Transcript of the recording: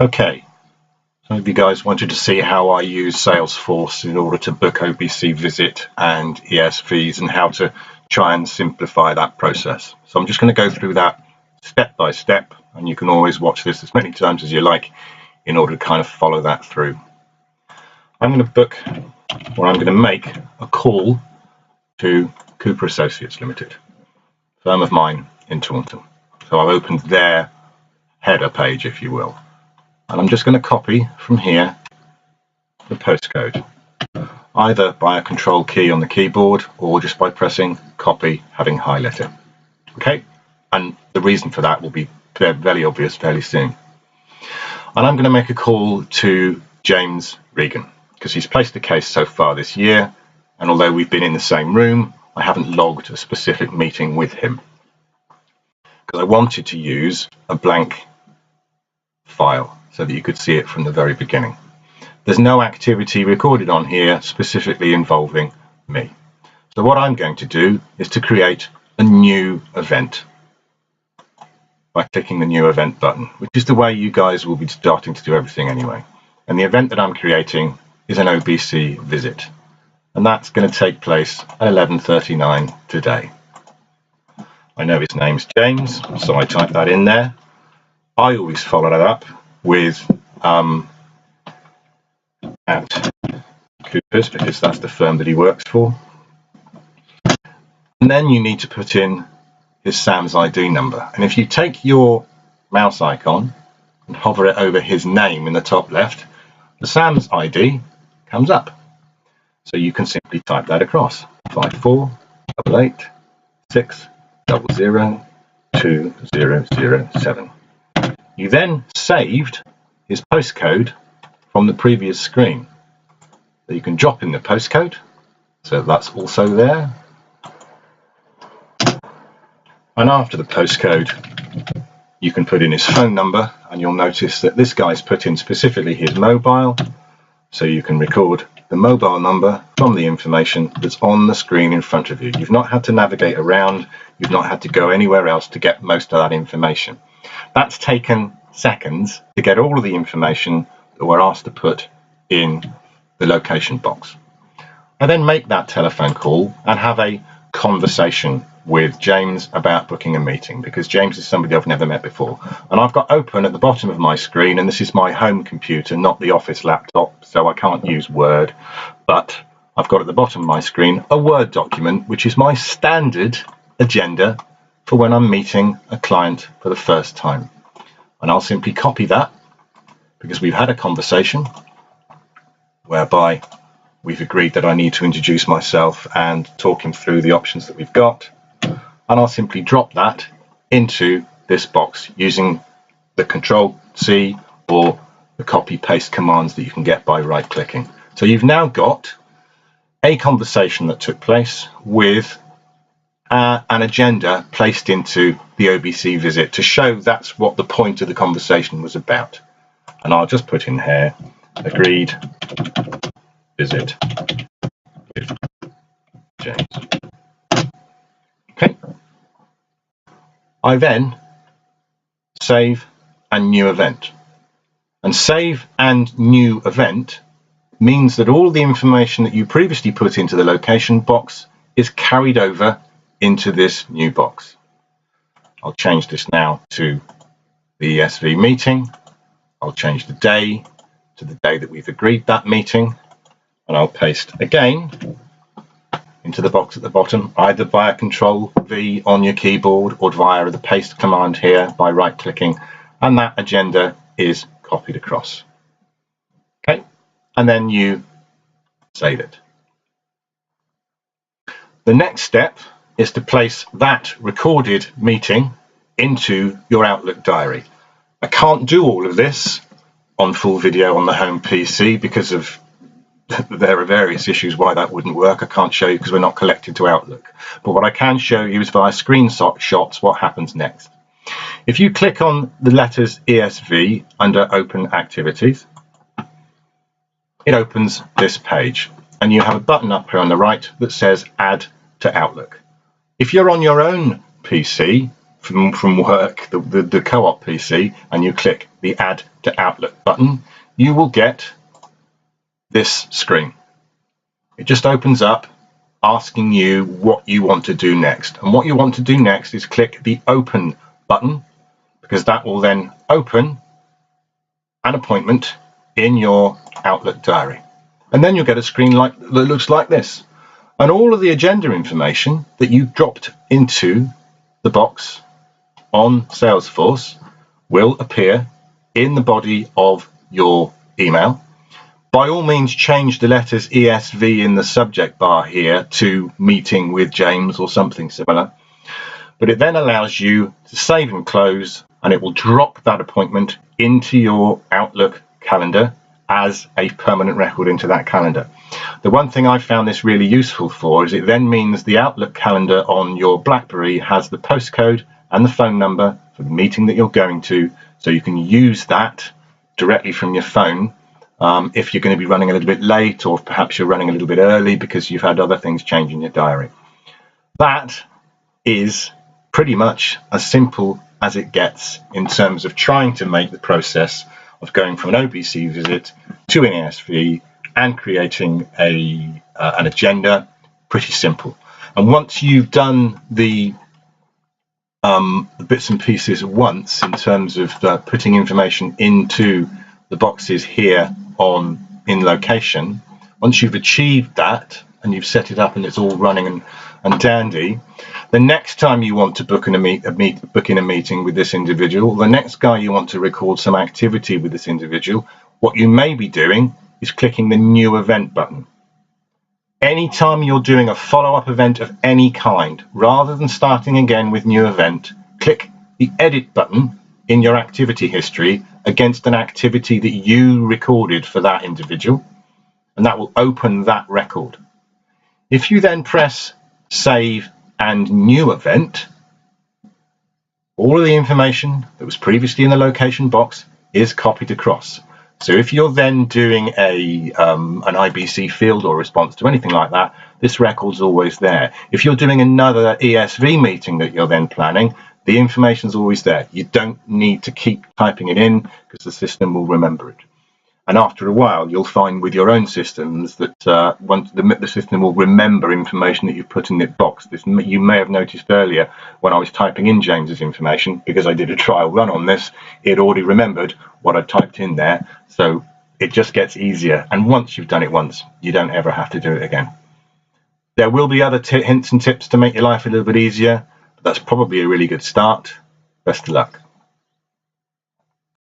Okay, some of you guys wanted to see how I use Salesforce in order to book OBC visit and ESVs and how to try and simplify that process. So I'm just going to go through that step by step, and you can always watch this as many times as you like in order to kind of follow that through. I'm going to book, or I'm going to make a call to Cooper Associates Limited, firm of mine in Taunton. So I've opened their header page, if you will. And I'm just going to copy from here the postcode, either by a control key on the keyboard or just by pressing copy, having highlighted it. Okay, and the reason for that will be very obvious fairly soon. And I'm going to make a call to James Regan because he's placed the case so far this year, and although we've been in the same room, I haven't logged a specific meeting with him because I wanted to use a blank file so that you could see it from the very beginning. There's no activity recorded on here specifically involving me. So what I'm going to do is to create a new event by clicking the new event button, which is the way you guys will be starting to do everything anyway. And the event that I'm creating is an OBC visit, and that's going to take place at 11:39 today. I know his name's James, so I type that in there. I always follow that up with at Cooper's because that's the firm that he works for. And then you need to put in his Sam's ID number. And if you take your mouse icon and hover it over his name in the top left, the Sam's ID comes up. So you can simply type that across: 5488600207. You then saved his postcode from the previous screen. So you can drop in the postcode, so that's also there. And after the postcode, you can put in his phone number, and you'll notice that this guy's put in specifically his mobile, so you can record the mobile number from the information that's on the screen in front of you. You've not had to navigate around, you've not had to go anywhere else to get most of that information. That's taken seconds to get all of the information that we're asked to put in the location box. I then make that telephone call and have a conversation with James about booking a meeting, because James is somebody I've never met before. And I've got open at the bottom of my screen, and this is my home computer, not the office laptop, so I can't use Word, but I've got at the bottom of my screen a Word document, which is my standard agenda for when I'm meeting a client for the first time. And I'll simply copy that because we've had a conversation whereby we've agreed that I need to introduce myself and talk him through the options that we've got. And I'll simply drop that into this box using the Control-C or the copy-paste commands that you can get by right-clicking. So you've now got a conversation that took place with an agenda placed into the OBC visit to show that's what the point of the conversation was about. And I'll just put in here, agreed visit with James. Okay. I then save and new event. And save and new event means that all the information that you previously put into the location box is carried over into this new box. I'll change this now to the ESV meeting. I'll change the day to the day that we've agreed that meeting, and I'll paste again into the box at the bottom, either via Control-V on your keyboard or via the paste command here by right-clicking, and that agenda is copied across. Okay, and then you save it. The next step is to place that recorded meeting into your Outlook diary. I can't do all of this on full video on the home PC because of there are various issues why that wouldn't work. I can't show you because we're not connected to Outlook. But what I can show you is via screenshots what happens next. If you click on the letters ESV under Open Activities, it opens this page, and you have a button up here on the right that says Add to Outlook. If you're on your own PC, from work, the co-op PC, and you click the Add to Outlook button, you will get this screen. It just opens up asking you what you want to do next. And what you want to do next is click the Open button, because that will then open an appointment in your Outlook diary. And then you'll get a screen that looks like this. And all of the agenda information that you dropped into the box on Salesforce will appear in the body of your email. By all means, change the letters ESV in the subject bar here to meeting with James or something similar. But it then allows you to save and close, and it will drop that appointment into your Outlook calendar as a permanent record into that calendar. The one thing I found this really useful for is it then means the Outlook calendar on your BlackBerry has the postcode and the phone number for the meeting that you're going to, so you can use that directly from your phone if you're going to be running a little bit late, or perhaps you're running a little bit early because you've had other things change in your diary. That is pretty much as simple as it gets in terms of trying to make the process of going from an OBC visit to an ESV and creating an agenda pretty simple. And once you've done the bits and pieces once in terms of putting information into the boxes here in location, once you've achieved that and you've set it up and it's all running and dandy, the next time you want to book in a meeting with this individual, the next guy you want to record some activity with this individual, what you may be doing is clicking the New Event button. Anytime you're doing a follow-up event of any kind, rather than starting again with New Event, click the Edit button in your activity history against an activity that you recorded for that individual, and that will open that record. If you then press Save and New Event, all of the information that was previously in the location box is copied across. So if you're then doing an IBC field or response to anything like that, this record's always there. If you're doing another ESV meeting that you're then planning, the information's always there. You don't need to keep typing it in because the system will remember it. And after a while, you'll find with your own systems that the system will remember information that you've put in the box. You may have noticed earlier when I was typing in James's information, because I did a trial run on this, it already remembered what I typed in there. So it just gets easier. And once you've done it once, you don't ever have to do it again. There will be other hints and tips to make your life a little bit easier, but that's probably a really good start. Best of luck.